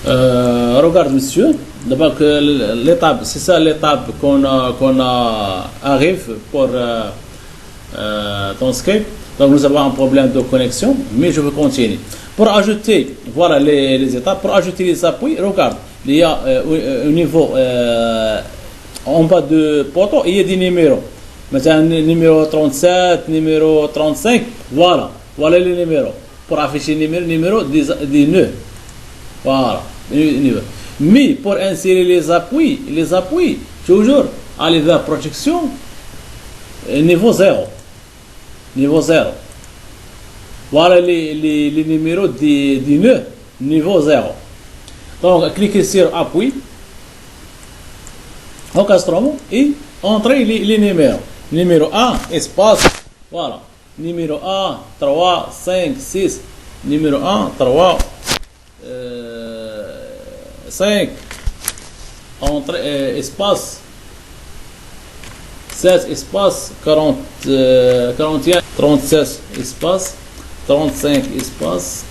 Regarde, monsieur. D'abord, l'étape, c'est ça l'étape qu'on arrive pour ton Skype. Donc, nous avons un problème de connexion, mais je veux continuer. Pour ajouter, voilà les étapes. Pour ajouter les appuis, regarde, il y a au niveau en bas de poteau, il y a des numéros. Maintenant, numéro 37, numéro 35, voilà les numéros. Pour afficher le numéro des nœuds. Voilà. Mais pour insérer les appuis, toujours aller vers projection, niveau 0. Niveau 0. Voilà les numéros des nœuds, niveau 0. Donc, cliquez sur appui, encastrement et entrez les numéros. Numéro 1, espace, voilà. Numéro 1, 3, 5, 6. Numéro 1, 3, 5. Entrée, espace. 16, espace. 41, 36, espace. 35, espace.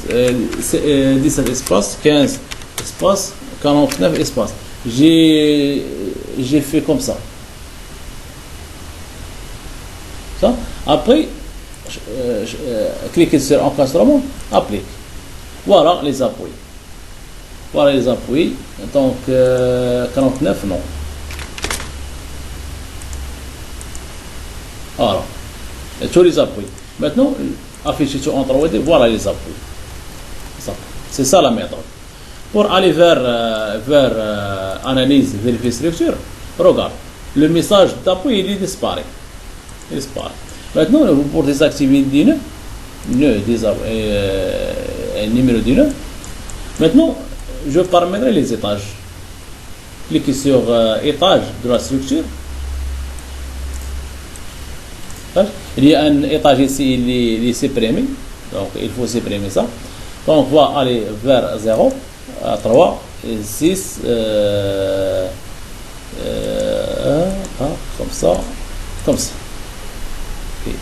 17, espace. 15, espace. 49, espace. J'ai fait comme ça. Ça. Après, cliquez sur encastrement, applique. Voilà les appuis. Voilà les appuis. Donc, 49, non. Voilà. Et tous les appuis. Maintenant, affichez sur Android, voilà les appuis. C'est ça la méthode. Pour aller vers analyse, vérifier structure, regarde. Le message d'appui, il disparaît. Maintenant, pour désactiver le numéro du nœud, maintenant, je paramétrerai les étages. Cliquez sur étage de la structure. Il y a un étage ici, il est supprimé. Donc, il faut supprimer ça. Donc, on va aller vers 0, 3, 6, comme ça. Okay.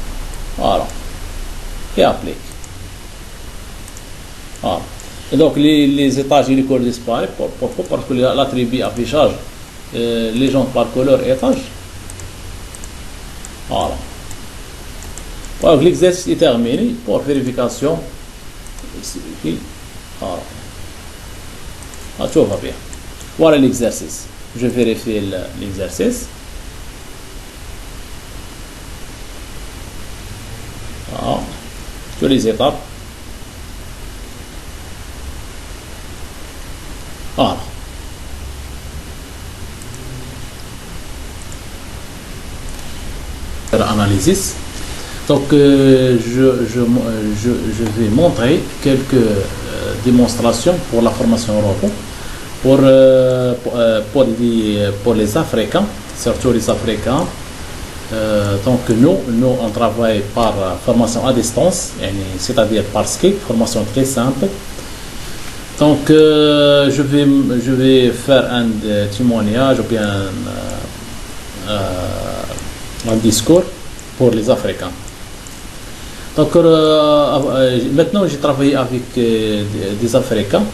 Voilà. Et applique. Voilà. Et donc, les étages et les couleurs disparaissent. Pourquoi? Parce que l'attribut affichage, les gens par couleur étage. Voilà. Voilà, l'exercice est terminé pour vérification. Voilà. Ah, tout va bien. Voilà l'exercice. Je vérifie l'exercice. Voilà. Toutes les étapes. Voilà. Analysis. Donc, je vais montrer quelques démonstrations pour la formation robot pour les Africains, surtout les Africains. Donc, nous, on travaille par formation à distance, c'est-à-dire par Skype, formation très simple. Donc, je vais faire un témoignage ou bien un discours pour les Africains. Donc, maintenant, j'ai travaillé avec des Africains.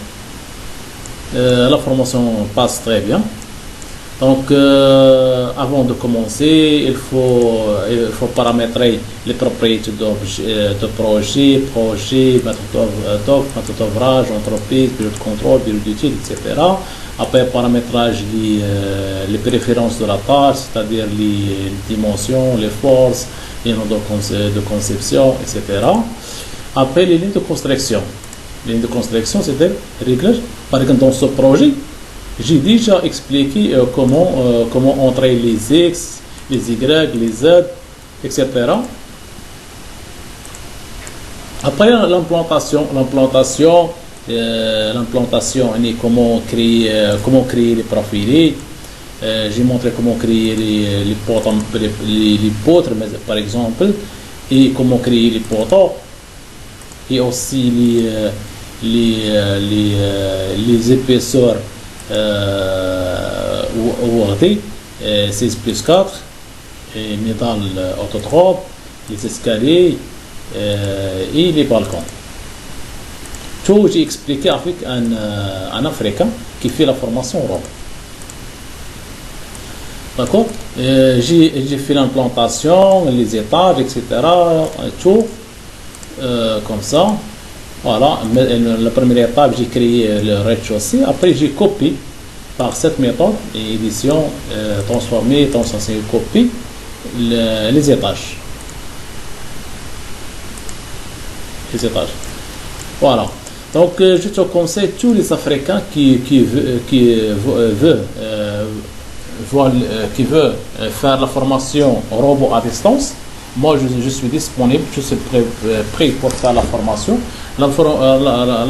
La formation passe très bien. Donc, avant de commencer, il faut paramétrer les propriétés de projet, méthode d'ouvrage, entreprise, bureau de contrôle, bureau d'études, etc. Après, paramétrage les préférences de la tâche, c'est-à-dire les dimensions, les forces, les noms de conception, etc. Après, les lignes de construction. Les lignes de construction, c'est des réglages. Par exemple, dans ce projet, j'ai déjà expliqué comment entrer les X, les Y, les Z, etc. Après, l'implantation, comment créer les profils. J'ai montré comment créer les poutres, par exemple, et comment créer les poteaux, et aussi les épaisseurs ORT, 6+4, et métal autotrope, les escaliers et les balcons. tout j'ai expliqué avec un Africain qui fait la formation robot. D'accord. J'ai fait l'implantation, les étages, etc. Tout comme ça. Voilà. La première étape, j'ai créé le rez-de-chaussée. Après, j'ai copié par cette méthode, édition, transformer, copier les étages. Les étages. Voilà. Donc, je te conseille tous les Africains qui veulent faire la formation robot à distance. Moi, je suis disponible, je suis prêt pour faire la formation. La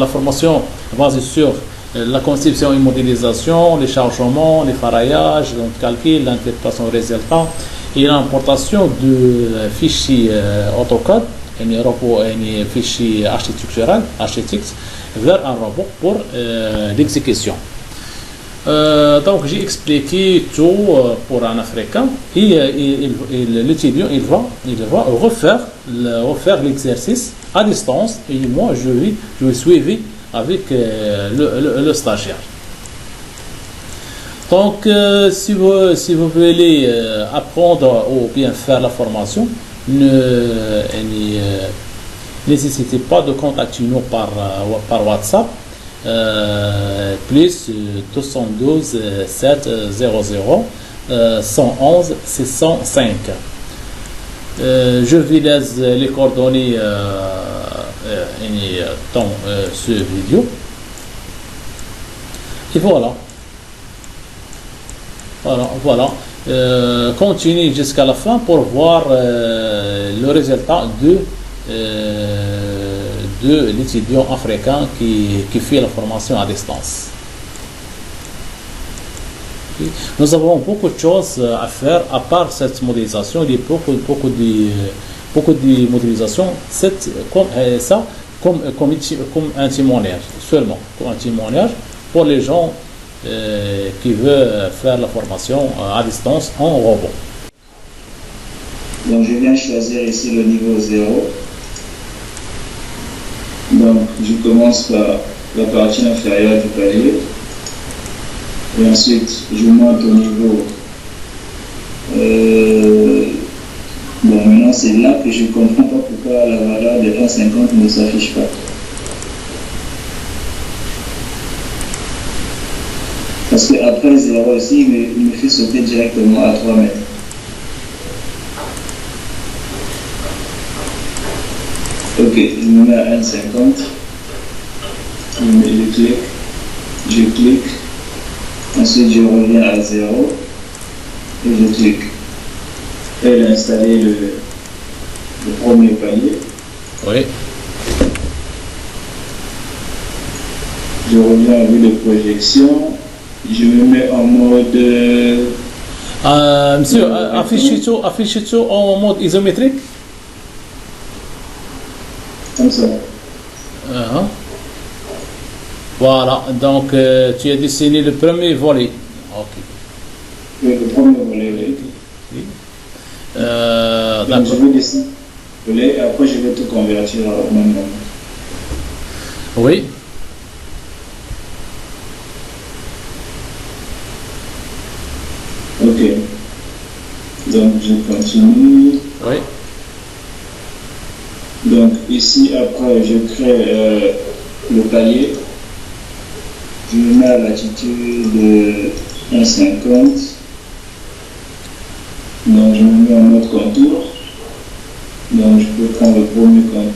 formation basée sur la conception et modélisation, les chargements, les faraillages, le calcul, l'interprétation des résultats et l'importation de fichiers AutoCAD, un fichier architectural, vers un robot pour l'exécution. Donc j'ai expliqué tout pour un Africain et l'étudiant il va refaire l'exercice à distance et moi je vais suivre avec le stagiaire. Donc si vous voulez apprendre ou bien faire la formation, n'hésitez pas de contacter nous par WhatsApp. Plus 212 700 111 605. Je vous laisse les coordonnées dans ce vidéo. Et voilà. Continuez jusqu'à la fin pour voir le résultat de l'étudiant africain qui fait la formation à distance. Nous avons beaucoup de choses à faire à part cette modélisation. Il y a beaucoup de modélisation. Comme un témoignage seulement, comme un témoignage pour les gens qui veulent faire la formation à distance en robot. Donc je viens choisir ici le niveau 0. Donc je commence par la partie inférieure du palier et ensuite je monte au niveau. Bon, maintenant c'est là que je ne comprends pas pourquoi la valeur de 1,50 ne s'affiche pas. Parce qu'après 0 ici, il me fait sauter directement à 3 mètres. Ok, je me mets à 1,50. Je clique. Ensuite, je reviens à 0 et je clique. Elle a installé le premier palier. Oui. Je reviens à vue de projection. Je me mets en mode. Monsieur, affichez tout en mode isométrique. Comme ça. Voilà, donc tu as dessiné le premier volet. Ok. Oui, le premier volet, oui. Donc je vais dessiner le volet et après je vais tout convertir en même moment. Oui. Ok. Donc je continue. Oui. Donc ici après je crée le palier. Je me mets à latitude de 1,50. Donc je me mets en mode contour. Donc je peux prendre le premier point,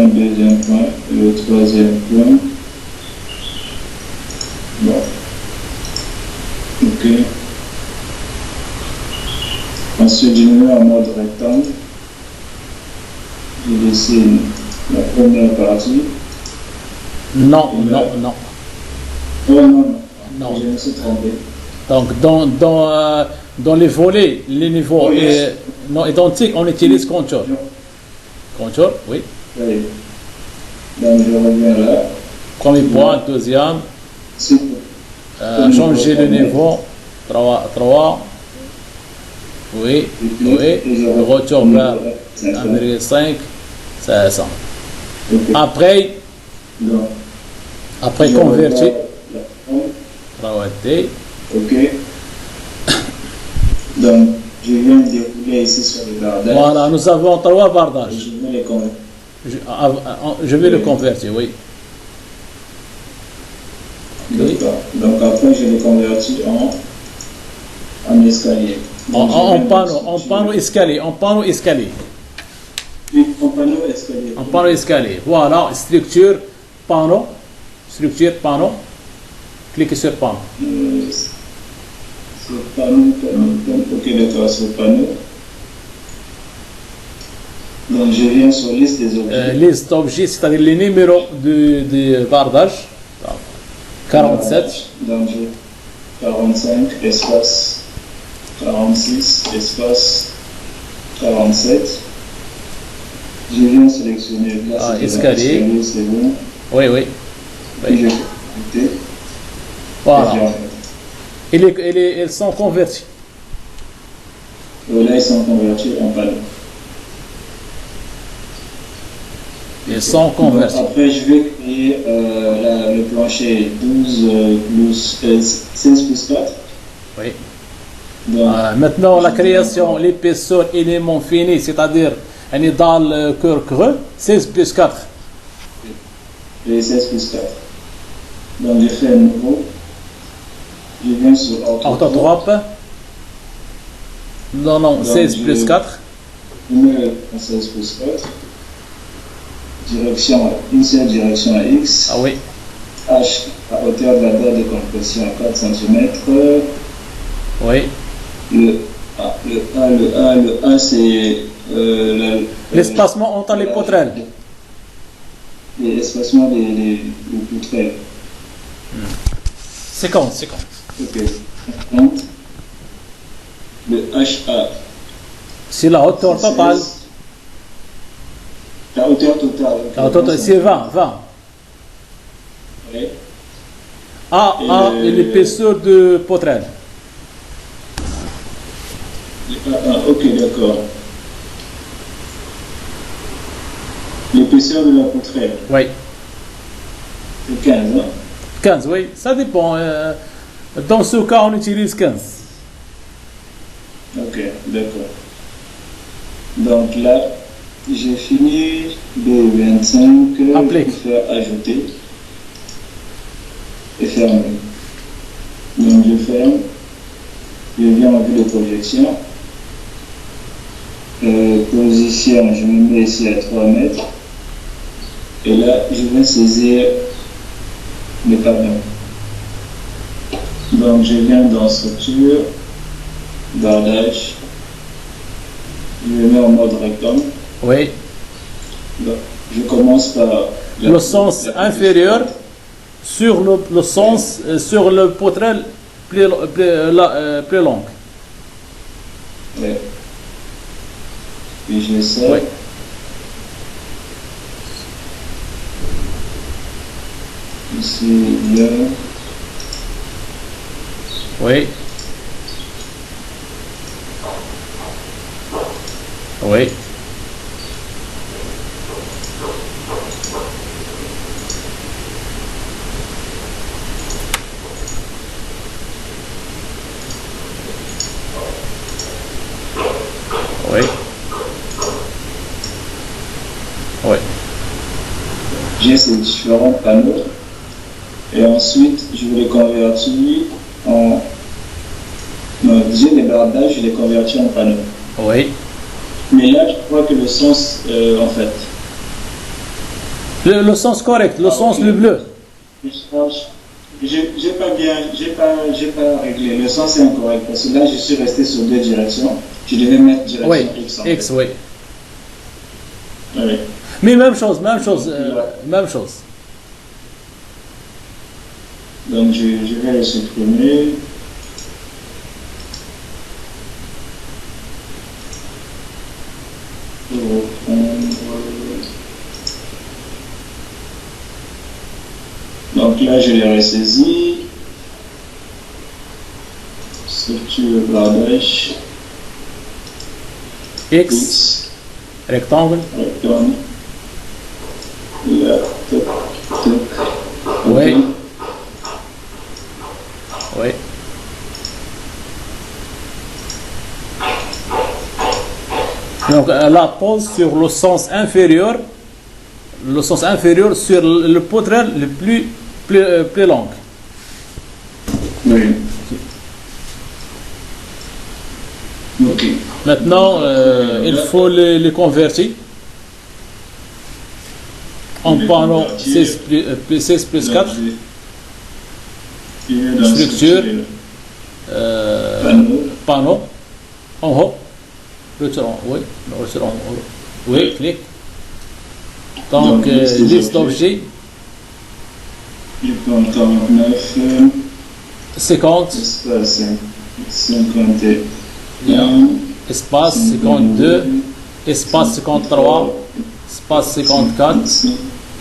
le deuxième point et le troisième point. Bon. Ok. Ensuite je me mets en mode rectangle. Je dessine la première partie. Non. Oh non, je me suis trompé. Donc, dans les volets, les niveaux non identiques, on utilise contour. Contour, oui. Oui. Donc, je reviens là. Premier point, deuxième. Changer le niveau. 3. Oui. Le retour vers 1,5. C'est ça. Après, Donc, Après je converti. regarde la forme. Rawati. Ok. Donc, je viens de dérouler ici sur le bardage. Voilà, nous avons 3 Et bardages. je vais les convertir. Je vais le Oui. convertir, oui. Ok. D'accord. Donc, après, je les convertis en escalier. Donc, je En viens de panneau, structurer. escalier, en panneau escalier. Oui, en panneau escalier. En panneau escalier. Voilà, structure, panneau. Structure, panneau. Cliquez sur panneau. C'est panneau. Ok, d'accord, c'est panneau. Donc, je viens sur liste des objets. Liste d'objets, c'est-à-dire les numéros de bardage. 47. Donc, j'ai 45, espace 46, espace 47. Je viens sélectionner là, Ah, c'est escalier. c'est bon. Oui, oui. Puis Oui. je fais ajouter. Voilà. Et Ils sont convertis. là, ils sont convertis en panneau. Ils sont Donc, convertis. après, je vais créer le plancher 12 16 plus 4. Oui. Donc, Maintenant, la création, l'épaisseur, élément fini, c'est-à-dire dans le cœur creux, 16 plus 4. les 16 plus 4. Donc, je fais un nouveau. Je viens sur Orthotrope. Non, non, Donc, 16 plus 4. Je mets en 16 plus 4. Direction, une seule direction à X. Ah oui. H à hauteur de la barre de compression à 4 cm. Oui. Le A, c'est L'espacement entre les poutrelles. l'espacement des poutrelles. 50. Ok. 50. Le HA. C'est la hauteur totale. La hauteur totale. ok. La hauteur totale, c'est 20. Ouais. Et l'épaisseur de poutrelle. Ok, d'accord. L'épaisseur de la poutrelle, Oui. c'est 15. Hein? 15, oui. Ça dépend. Dans ce cas, on utilise 15. Ok, d'accord. Donc là, j'ai fini B25 Applique. pour faire ajouter et fermer. Donc je ferme, je viens en vue de projection. Position, je me mets ici à 3 mètres. Et là, je vais saisir le camion. Donc je viens dans structure, bardage. Je me mets en mode rectangle. Oui. Donc, je commence par Le sens inférieur sur le sens sur le poutrelle plus long. Ouais. Puis je serre. Oui. Ici, là. Oui. Oui. Oui. Oui. J'ai ces différents panneaux. Et ensuite, je vais les convertir en. Non, j'ai les bardages, je les convertis en panneaux. Oui. Mais là, je crois que le sens, en fait. Le sens correct, le sens ok. le bleu. J'ai pas réglé. Le sens est incorrect parce que là, je suis resté sur 2 directions. Je devais mettre direction Oui. X en X, fait. oui. Oui. Mais même chose. Même chose. Donc, je vais le supprimer. Pour reprendre. Donc là, je l'ai ressaisi. Structure, bardage, X, X, rectangle. rectangle. Là, Oui. Oui. Donc la pose sur le sens inférieur sur le poitrine le plus long. Oui. Ok. Maintenant, il faut les convertir en panneau 16 plus 4, structure, panneau, en haut, retour en haut, retour en haut, oui, clic. Donc, liste d'objets, Je prends 49, 50, espace 51, espace 52, espace 53, espace 54,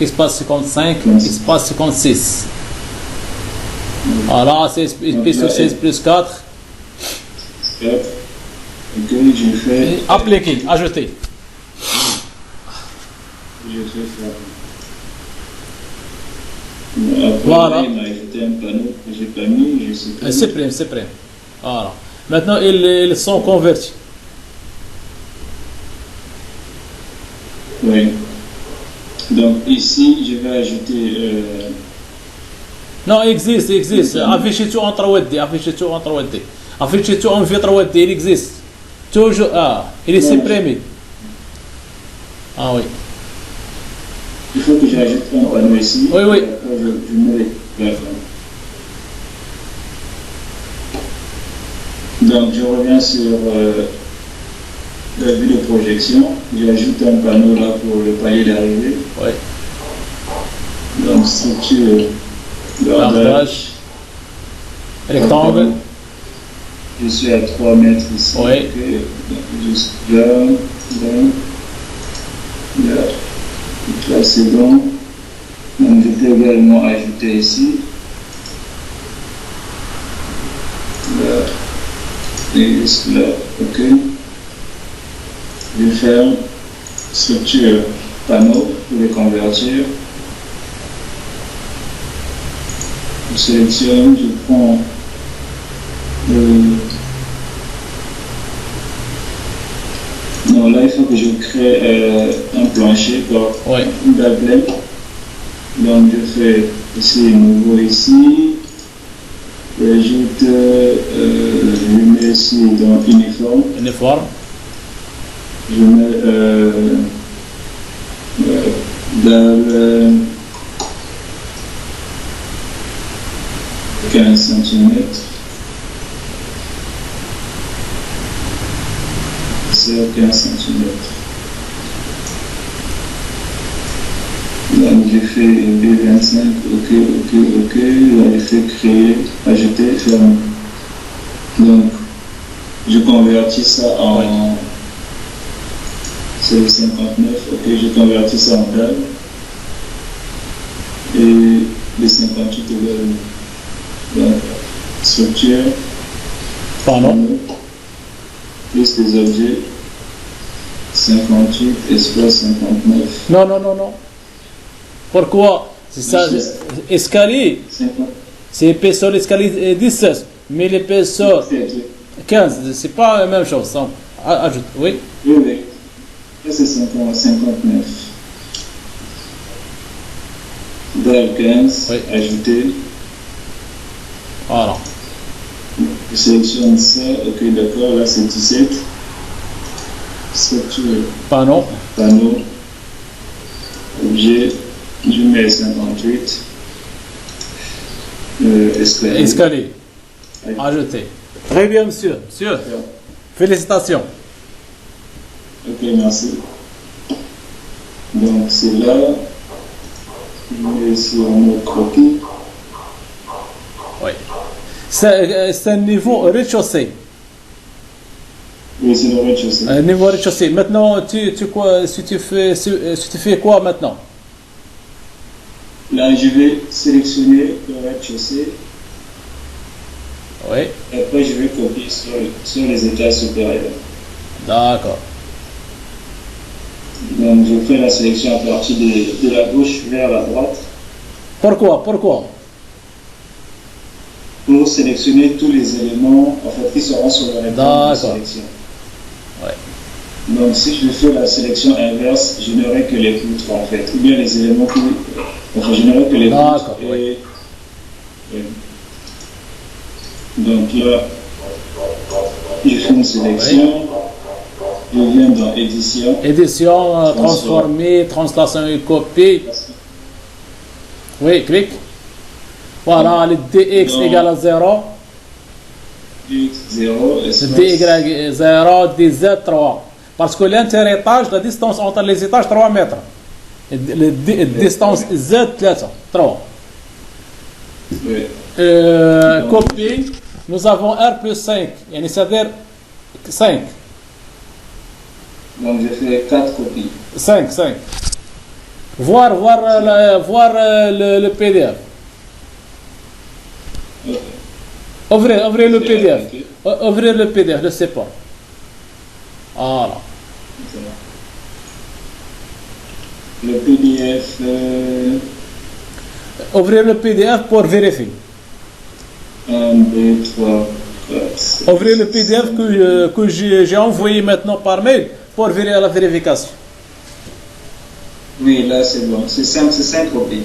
espace 55, espace 56. Voilà, c'est sur 16 plus 4. 4. Ok, j'ai fait. Appliquer, ajouter. J'ai fait ça. Après, Voilà. il m'a ajouté un panneau que j'ai pas mis, je sais pas. C'est prêt. Voilà. Maintenant, ils sont convertis. Oui. Donc ici, je vais ajouter. Non, existe. Affichez tout en 3D. Affichez tout en V3D, il existe. Toujours. Ah, il est supprimé. Ah oui. Il faut que j'ajoute un panneau ici. Oui. Après, je mets la fin. Donc je reviens sur la vue de projection. J'ajoute un panneau là pour le palier d'arrivée. Oui. Donc structure, Cadrage. Rectangle. Je suis à 3 mètres ici. Oui. Ok. Donc, juste là. Donc là c'est bon. Donc je peux également ajouter ici. Là. Et juste là. Ok. Je ferme. Structure panneau pour les convertir. Je sélectionne, je prends non, là il faut que je crée un plancher par une date pleine. Donc je fais ici nouveau ici. J'ajoute, je mets ici dans uniforme. Je mets dans 15 cm. C'est 15 cm. Donc j'ai fait B25, ok. Là j'ai fait créer, ajouter, fermer. Donc je convertis ça en. C'est le 59, ok, je convertis ça en dalle. Et le 58 également. Donc, structure, Panneau. plus des objets, 58, espace 59. Non. Pourquoi? C'est ça, escalier. 50. C'est épaisseur l'escalier 17, mais l'épaisseur 15, c'est pas la même chose. Donc, ajoute, oui. Oui. Là c'est 59. Dalle 15, Oui. ajouter. Voilà. Je sélectionne ça, ok, d'accord, là c'est 17. Structure, Panneau. objet, je mets 58. Escalier. Oui. Ajouter. Très bien, monsieur. Félicitations. Ok, merci. Donc c'est là. Je mets ici un mot croquis. Oui. C'est un niveau rez-de-chaussée. Oui, c'est le rez-de-chaussée. Un niveau rez-de-chaussée. Maintenant, tu fais quoi maintenant? Là, je vais sélectionner le rez-de-chaussée. Oui. Et après, je vais copier sur les étages supérieurs. D'accord. Donc, je fais la sélection à partir de la gauche vers la droite. Pourquoi? Pourquoi? Pour sélectionner tous les éléments en fait, qui seront sur le rectangle de sélection. Ouais. Donc si je fais la sélection inverse, je n'aurai que les poutres en fait, ou bien les éléments qui... Enfin, je n'aurai que les poutres et... Donc là, je fais une sélection, je viens dans édition. Édition, transformer, translation et copie. Oui, clique. Voilà, le dx égale à 0. Dx 0, dy 0, dz 3. Parce que l'interétage, la distance entre les étages, 3 mètres. La distance z, 3. Oui. Copie, nous avons R plus 5, c'est-à-dire 5. Donc je fais 4 copies. 5. Voir le PDF. Okay. Ouvrez le PDF. Ouvrez le PDF, le support. Voilà. Le PDF. Ouvrez le PDF pour vérifier. 1, 2, 3, 4. Ouvrez le PDF que j'ai envoyé maintenant par mail pour vérifier la vérification. Oui, là c'est bon. C'est 5 copies.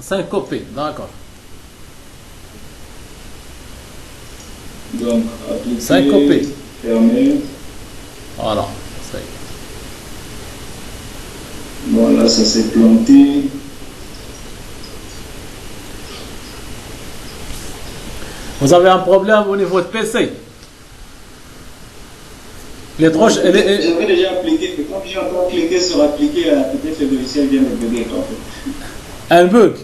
5 copies, d'accord. Donc, appliquer, 5 copies. Fermer. Voilà. Ça y est. Voilà, ça s'est planté. Vous avez un problème au niveau de PC. Les troches. J'avais déjà appliqué, mais comme j'ai encore cliqué sur appliquer, peut-être le logiciel vient de bugger en fait. Un bug.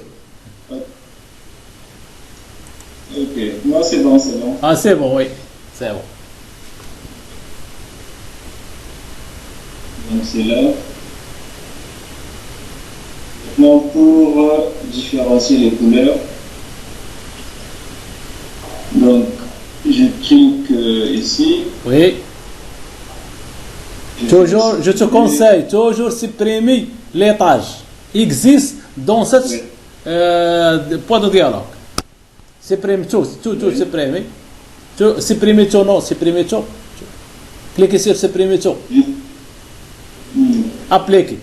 Ok, non c'est bon, c'est bon. Ah, c'est bon, oui. C'est bon. Donc c'est là. Maintenant pour différencier les couleurs, donc je clique ici. Oui. Toujours, je te conseille, toujours supprimer les tâches. Existe dans cette point de dialogue. Supprime tout, supprimer. Supprimer tout, non, supprimer tout. Cliquez sur supprimer tout. Appliquer.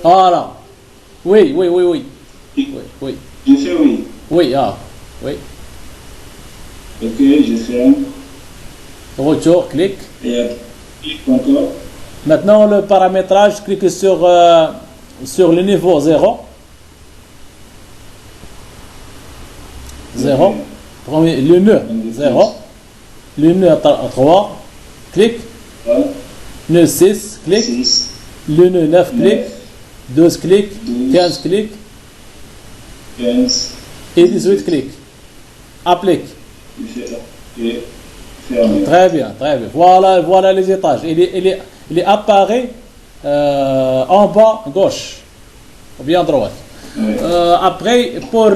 Voilà. Oui. Oui. Je fais oui. Oui. Ok, je ferme. Retour, clique. Et clique encore. Maintenant, le paramétrage, cliquez sur le niveau 0. 0. Premier, le nœud 0. Le nœud 3. Clique. Nœud 6. Clique. 6. Le nœud 9. Clique. 12 clics. 15 clics. 15. Et 18 clics. Applique. Très bien. Voilà les étages. Il apparaît en bas gauche ou bien droite. Après, pour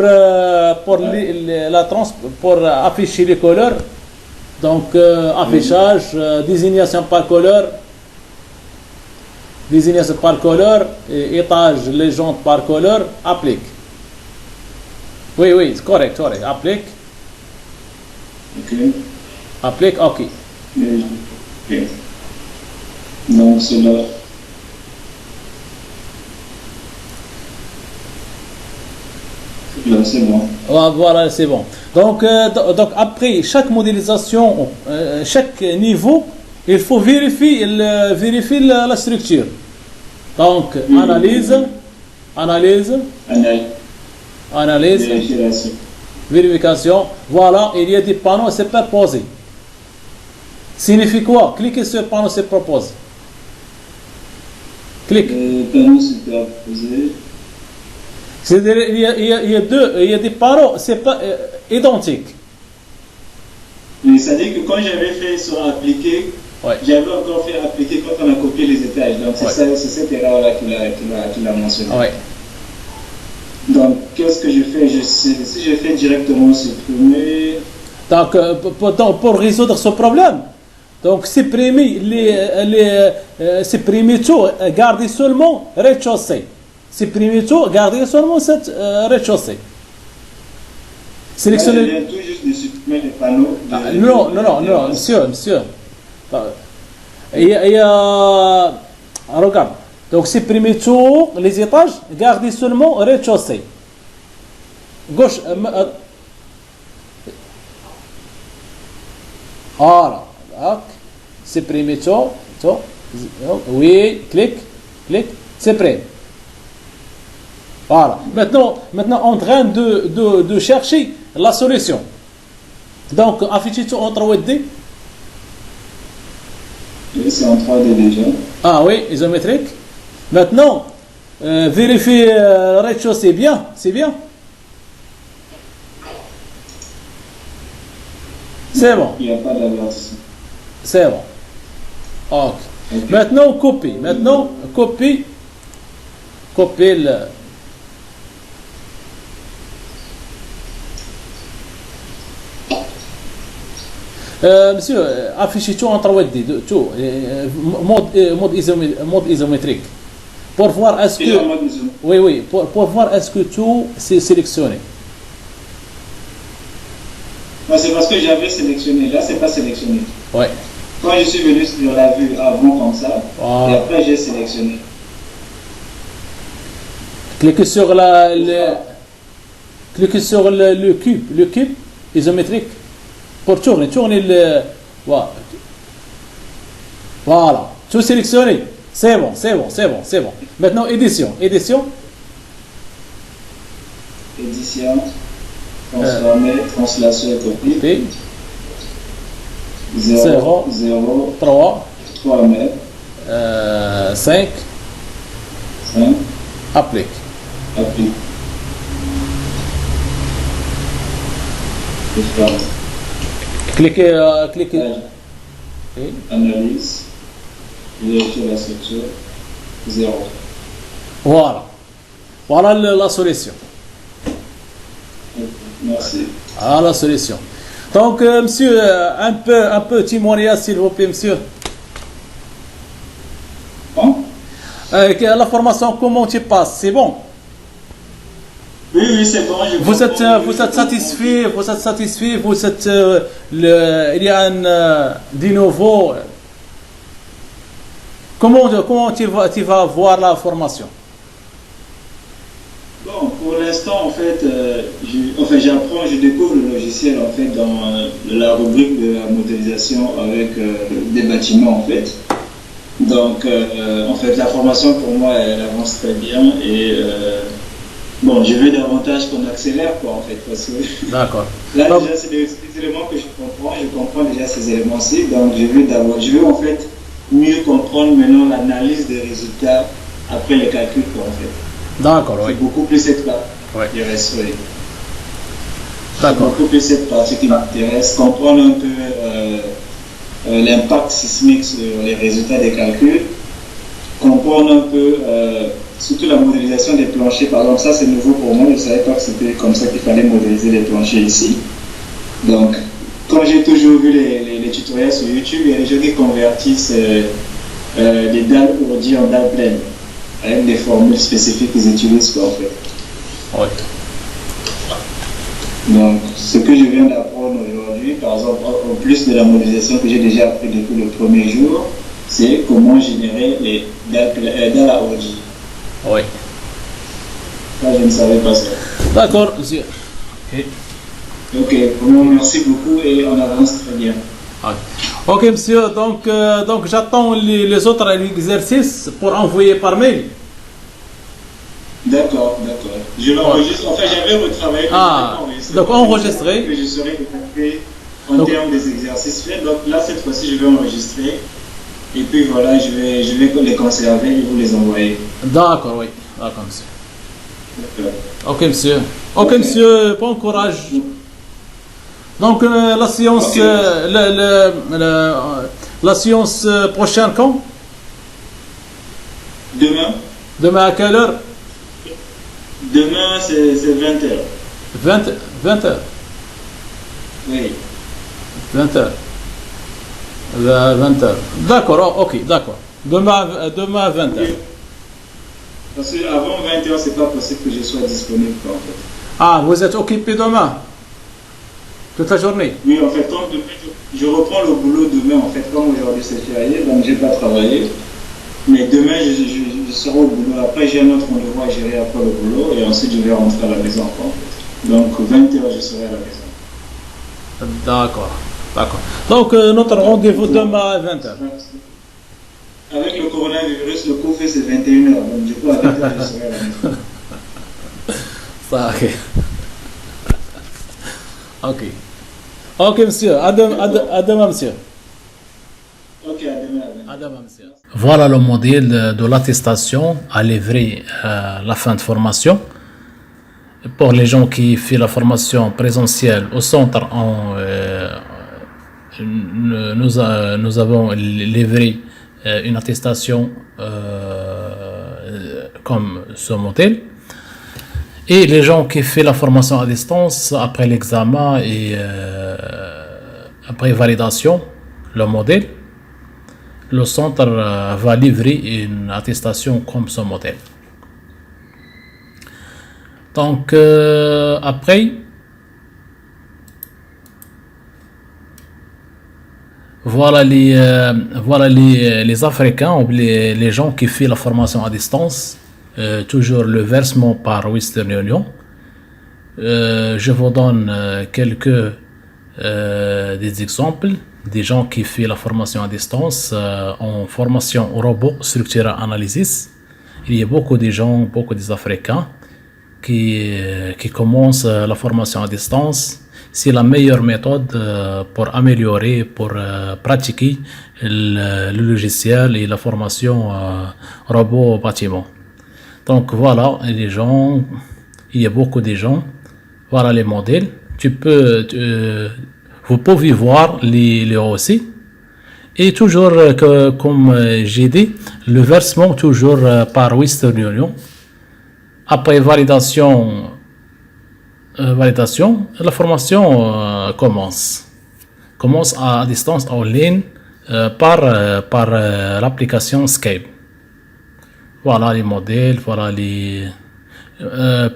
afficher les couleurs, donc affichage, désignation par couleur, étage, légende par couleur, applique. Oui, c'est correct, applique. Ok. Applique, ok. Ok. Donc c'est là. Là, c'est bon. Voilà, c'est bon. Donc après chaque modélisation, chaque niveau, il faut vérifier la structure. Donc analyse, vérification. Voilà, il y a des panneaux superposés. Signifie quoi? Cliquez sur panneau superposé. Clique. Panneau superposé. C'est-à-dire, il y a des panneaux, c'est pas identique. Mais ça dit que quand j'avais fait sur appliquer, j'avais encore fait appliquer quand on a copié les étages. Donc c'est cette erreur-là qu'il a mentionné. Donc qu'est-ce que je fais? Si je fais directement supprimer. Donc pour résoudre ce problème, Donc, supprimer supprimer tout, garder seulement rez-de-chaussée. Supprimer tout, garder seulement cette rez-de-chaussée. Sélectionnez. Sélectionnez. Je viens tout juste de supprimer les panneaux. Non, monsieur. Regarde. Donc, supprimez tous les étages, gardez seulement rez-de-chaussée. Gauche. Voilà. Donc, supprimez tout. Oui, clique, supprime. Voilà. Maintenant, en train de chercher la solution. Donc, affichez tout en 3D. Oui, c'est en 3D déjà. Ah oui, isométrique. Maintenant, vérifiez le rez-de-chaussée bien. C'est bien. C'est bon. Il n'y a pas d'avertissement. C'est bon. Ok. Ok. Maintenant, copie. Copie le. Monsieur, affichez tout en 3D, tout, mode isométrique. Pour voir est-ce Déjà en que. mode iso. Oui, pour voir est-ce que tout c'est sélectionné. Non, c'est parce que j'avais sélectionné. Là, c'est pas sélectionné. Oui. Quand je suis venu sur la vue avant comme ça, Voilà. et après j'ai sélectionné. Cliquez sur cliquez sur le cube isométrique. Pour tourner le. Voilà. Tout sélectionné. C'est bon. Maintenant, édition. Édition, transformer, translation et copie. Copie. 0, 3, 3 mètres, 5, 5, applique. applique. Espace. Cliquez. Page. Oui. Analyse. Vérifier la structure. 0. Voilà la solution. Merci. La solution. Donc, monsieur, un peu témoignage, s'il vous plaît, monsieur. Bon. La formation, comment tu passes? C'est bon? Oui, c'est bon. Vous êtes satisfait, il y a des nouveaux. Comment tu vas voir la formation? Bon, pour l'instant, en fait, j'apprends, je découvre le logiciel, en fait, dans la rubrique de la modélisation avec des bâtiments, en fait. Donc, en fait, la formation, pour moi, elle avance très bien et bon, je veux davantage qu'on accélère, quoi, en fait, parce que D'accord. là, déjà, c'est des éléments que je comprends déjà ces éléments-ci, donc je veux, en fait, mieux comprendre maintenant l'analyse des résultats après les calculs, quoi, en fait. D'accord, oui. C'est beaucoup plus cette partie Ouais. qui reste, oui. D'accord. Beaucoup plus cette partie qui m'intéresse, comprendre un peu l'impact sismique sur les résultats des calculs, comprendre un peu surtout la modélisation des planchers. Par exemple, ça c'est nouveau pour moi, je ne savais pas que c'était comme ça qu'il fallait modéliser les planchers ici. Donc, quand j'ai toujours vu les tutoriels sur YouTube, il y a des gens qui convertissent des dalles ordi en dalles pleines, avec des formules spécifiques qu'ils utilisent, quoi, en fait. Oui. Donc, ce que je viens d'apprendre aujourd'hui, par exemple, en plus de la modélisation que j'ai déjà appris depuis le premier jour, c'est comment générer les dalles à ordi. Oui. Ça, je ne savais pas ça. D'accord, monsieur. Ok. Ok, vraiment, merci beaucoup et on avance très bien. Ok, monsieur. Donc j'attends les autres exercices pour envoyer par mail. D'accord. Je l'enregistre. Enfin, j'avais retravaillé. Donc enregistré. Que je serai évalué en termes des exercices faits. Donc là, cette fois-ci, je vais enregistrer. Et puis voilà, je vais les conserver et vous les envoyer. D'accord, oui. D'accord, monsieur. D'accord. Ok, monsieur. Ok, monsieur. Bon courage. Donc la séance, Ok. la séance prochaine quand? Demain à quelle heure? Demain, c'est 20h. 20 heures. Oui. 20 heures. 20h. D'accord, oh, ok, d'accord. Demain à 20h. Oui. Parce qu'avant 20h, c'est pas possible que je sois disponible, quoi, en fait. Ah, vous êtes occupé demain? Toute la journée? Oui, en fait, comme demain, je reprends le boulot demain, en fait, comme aujourd'hui c'est férié, donc j'ai pas travaillé. Mais demain, je serai au boulot. Après, j'ai un autre rendez-vous à gérer après le boulot et ensuite je vais rentrer à la maison, quoi, en fait. Donc 20h, je serai à la maison. D'accord, d'accord. Donc, notre rendez-vous demain à 20h. Avec le coronavirus, le couvre-feu c'est 21h, donc du coup à 20h, je serai à la maison. Ça, ok. Ok. Ok, monsieur. À demain, monsieur. Ok, à demain. À demain, monsieur. Voilà le modèle de l'attestation à livrer à la fin de formation. Pour les gens qui font la formation présentielle au centre, nous avons livré une attestation comme ce modèle. Et les gens qui font la formation à distance, après l'examen et après validation, le modèle, le centre va livrer une attestation comme ce modèle. Donc, après, voilà les Africains ou les gens qui font la formation à distance. Toujours le versement par Western Union. Je vous donne quelques des exemples des gens qui font la formation à distance en formation au robot structural analysis. Il y a beaucoup de gens, beaucoup des Africains qui commencent la formation à distance. C'est la meilleure méthode pour améliorer, pour pratiquer le logiciel et la formation robot au bâtiment. Donc voilà les gens, il y a beaucoup de gens. Voilà les modèles. Vous pouvez voir les aussi. Et toujours, comme j'ai dit, le versement toujours par Western Union. Après validation, la formation commence à distance en ligne par l'application Skype. Voilà les modèles, voilà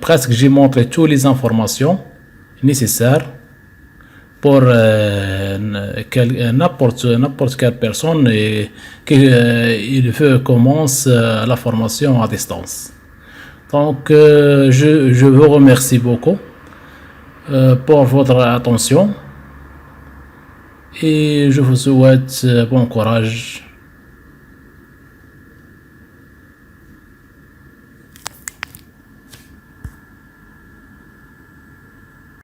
presque j'ai montré toutes les informations nécessaires pour n'importe quelle personne il veut commencer la formation à distance. Donc je vous remercie beaucoup pour votre attention et je vous souhaite bon courage.